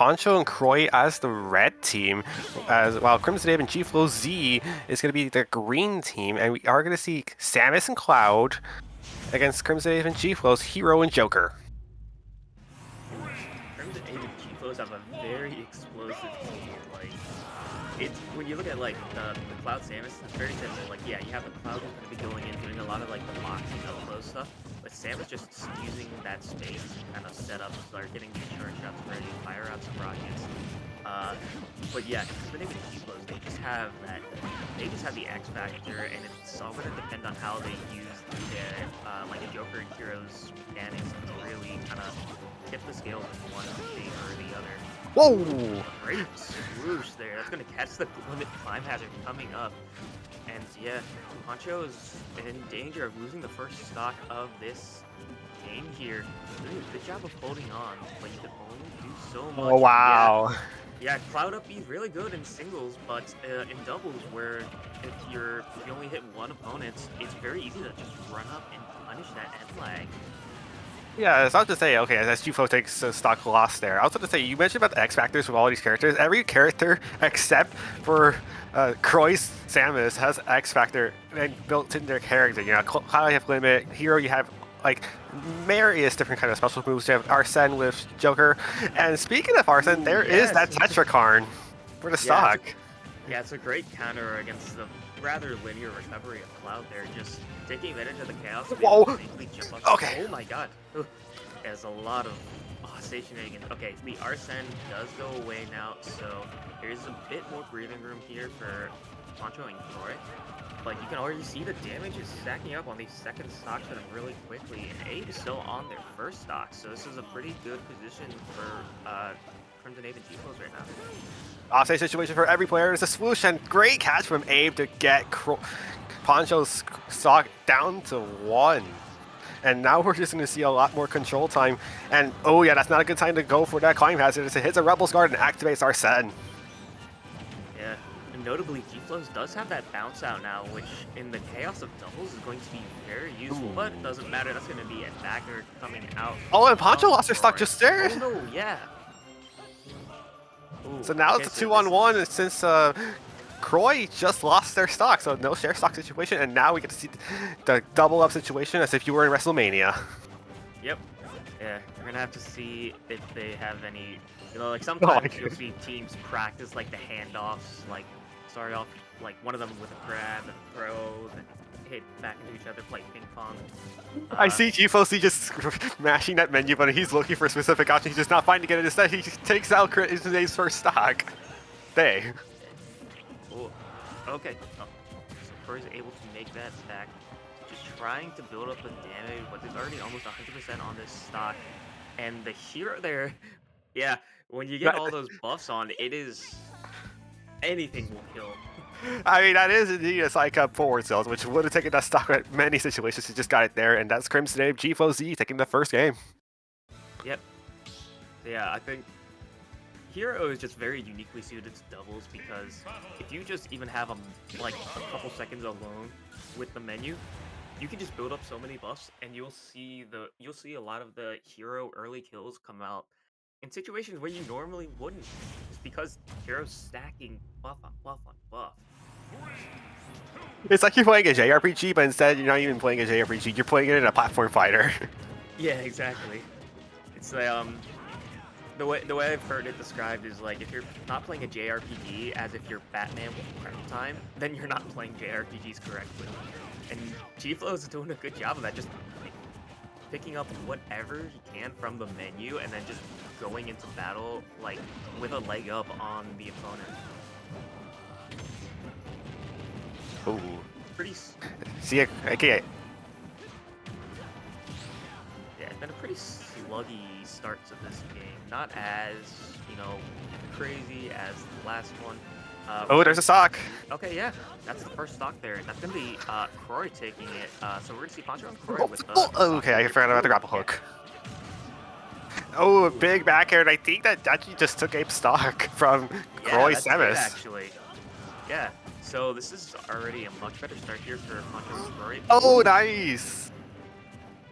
Poncho and Croix as the red team, while CrimsonAbe and GFlowZ is going to be the green team, and we are going to see Samus and Cloud against CrimsonAbe and GFlowZ, Hero and Joker. CrimsonAbe and GFlowZ have a very explosive team. Like, it's when you look at like the Cloud Samus, it's very simple. Like, yeah, you have the Cloud who's going to be going in doing a lot of like the box and outflow stuff, but Samus just using that space to kind of set up, start getting these short shots ready, fire out some rockets. But yeah, CrimsonAbe and GFlowZ, they just have the X factor, and it's all going to depend on how they use their like Joker and Hero's mechanics to really kind of tip the scales in one favor or the other. Whoa! Great swoosh there. That's going to catch the limit climb hazard coming up. And yeah, Poncho is in danger of losing the first stock of this game here. Good job of holding on, but you can only do so much. Oh, wow. Yeah, Cloud Up is really good in singles, but in doubles, where if you only hit one opponent, it's very easy to just run up and punish that end lag. Yeah, it's not to say, okay, as GFlow takes a stock loss there. I was going to say, you mentioned about the X factors with all these characters. Every character except for Croix Samus has X factor and built in their character. You know, Cloud you have limit, Hero you have like various different kind of special moves. You have Arsene with Joker, and speaking of Arsene, there is that Tetrakarn for the stock. Yeah, it's a great counter against the rather linear recovery of Cloud there, just taking advantage of the chaos. Whoa! Jump up. Okay. Oh my god. There's a lot of stationing. Okay, the Arsene does go away now, so there's a bit more breathing room here for Poncho and Croix. But you can already see the damage is stacking up on these second stocks for them really quickly, and Abe is still on their first stock, so this is a pretty good position for CrimsonAbe and GFlowZ right now. Offstage situation for every player. It's a swoosh and great catch from Abe to get Poncho's stock down to 1. And now we're just going to see a lot more control time. And oh yeah, that's not a good time to go for that climb hazard. It hits a Rebel's Guard and activates Arsene. Yeah, and notably GFlowZ does have that bounce out now, which in the chaos of doubles is going to be very useful. Ooh. But it doesn't matter, that's going to be a dagger coming out. Oh, and Poncho lost her stock just there. Oh no, yeah. Ooh, so now it's a 2-on-1 since Croix just lost their stock, so no share stock situation, and now we get to see the double up situation as if you were in WrestleMania. Yep. Yeah, we're gonna have to see if they have any, you know, like sometimes you'll see teams practice like the handoffs, like start off like one of them with a grab and throw, then hit back into each other, play ping pong. I see GFlowZ just mashing that menu button. He's looking for a specific option. He's just not finding it. Instead, he takes out today's first stock. They. Oh, okay. Oh. So Croix is able to make that stack. Just trying to build up the damage, but there's already almost 100% on this stock. And the hero there, yeah, when you get all those buffs on, it is anything will kill. I mean, that is indeed a psych up forward cells, which would have taken that stock at many situations. He just got it there, and that's CrimsonAbe GFlowZ taking the first game. Yep. Yeah, I think Hero is just very uniquely suited to doubles because if you just even have like a couple seconds alone with the menu, you can just build up so many buffs, and you'll see a lot of the Hero early kills come out in situations where you normally wouldn't, just because Hero's stacking buff on buff on buff. It's like you're playing a JRPG, but instead you're not even playing a JRPG. You're playing it in a platform fighter. Yeah, exactly. It's the way I've heard it described is like if you're not playing a JRPG as if you're Batman with prep time, then you're not playing JRPGs correctly. And GFlowZ is doing a good job of that, just like, picking up whatever he can from the menu and then just going into battle like with a leg up on the opponent. Ooh. Pretty. See, okay. Yeah, it's been a pretty sluggy start to this game. Not as, you know, crazy as the last one. Oh, there's a stock. Okay, yeah, that's the first stock there. That's gonna be Croix taking it. So we're gonna see Poncho and Croix with the. Oh, okay, I forgot about the grapple hook. Oh, a big back air, and I think that actually just took Abe's stock from Croix Samus. Actually, yeah. So this is already a much better start here for Poncho and Croix. Oh, nice.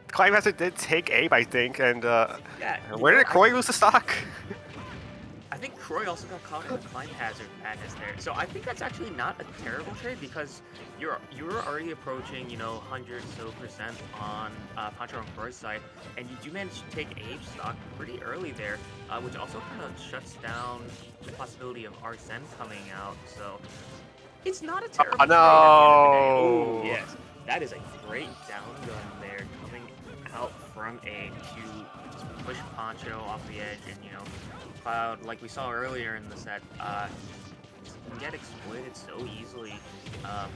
Climb Hazard did take Abe, I think, and yeah, where did Croix lose the stock? think Croix also got caught in the climb hazard madness there. So I think that's actually not a terrible trade because you're already approaching, 100 so percent on Poncho and Croix's side, and you do manage to take Abe's stock pretty early there, which also kind of shuts down the possibility of Arsene coming out. So it's not a terrible trade at the end of the day. Oh yes, that is a great down gun there coming out from Abe to push Poncho off the edge, and Cloud, like we saw earlier in the set, can get exploited so easily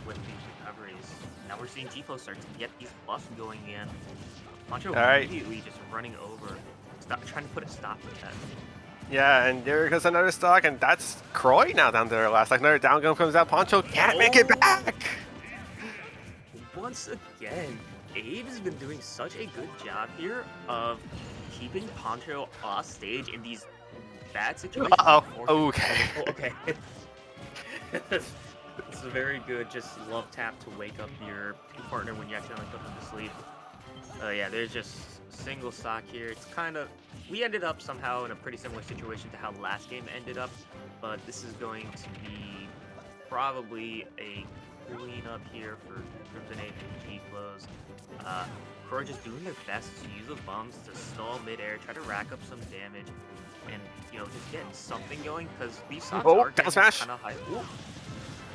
with these recoveries. Now we're seeing GFlowZ start to get these buffs going in. Poncho immediately just running over, trying to put a stop to that. Yeah, and there goes another stock, and that's Croix now down to their last. Like another down gun comes out. Poncho can't make it back. Once again, Abe has been doing such a good job here of keeping Poncho off stage in these bad situations. Okay. Okay. This is a very good just love tap to wake up your partner when you accidentally put them to sleep. Yeah, there's just single stock here. It's kind of... We ended up somehow in a pretty similar situation to how last game ended up, but this is going to be probably a cleanup here for CrimsonAbe and GFlowZ. Croix just doing their best to use the bombs to stall midair, try to rack up some damage, and just get something going because these stocks are down smash. kind of high.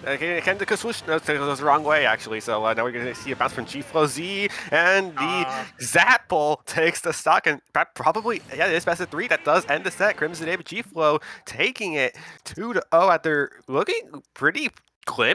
Okay, Kendrick swoosh. No, it goes the wrong way actually. So now we're gonna see a bounce from GFlowZ, and the Zapple takes the stock, and probably it is best of 3. That does end the set. CrimsonAbe GFlowZ taking it 2-0 after looking pretty clipped.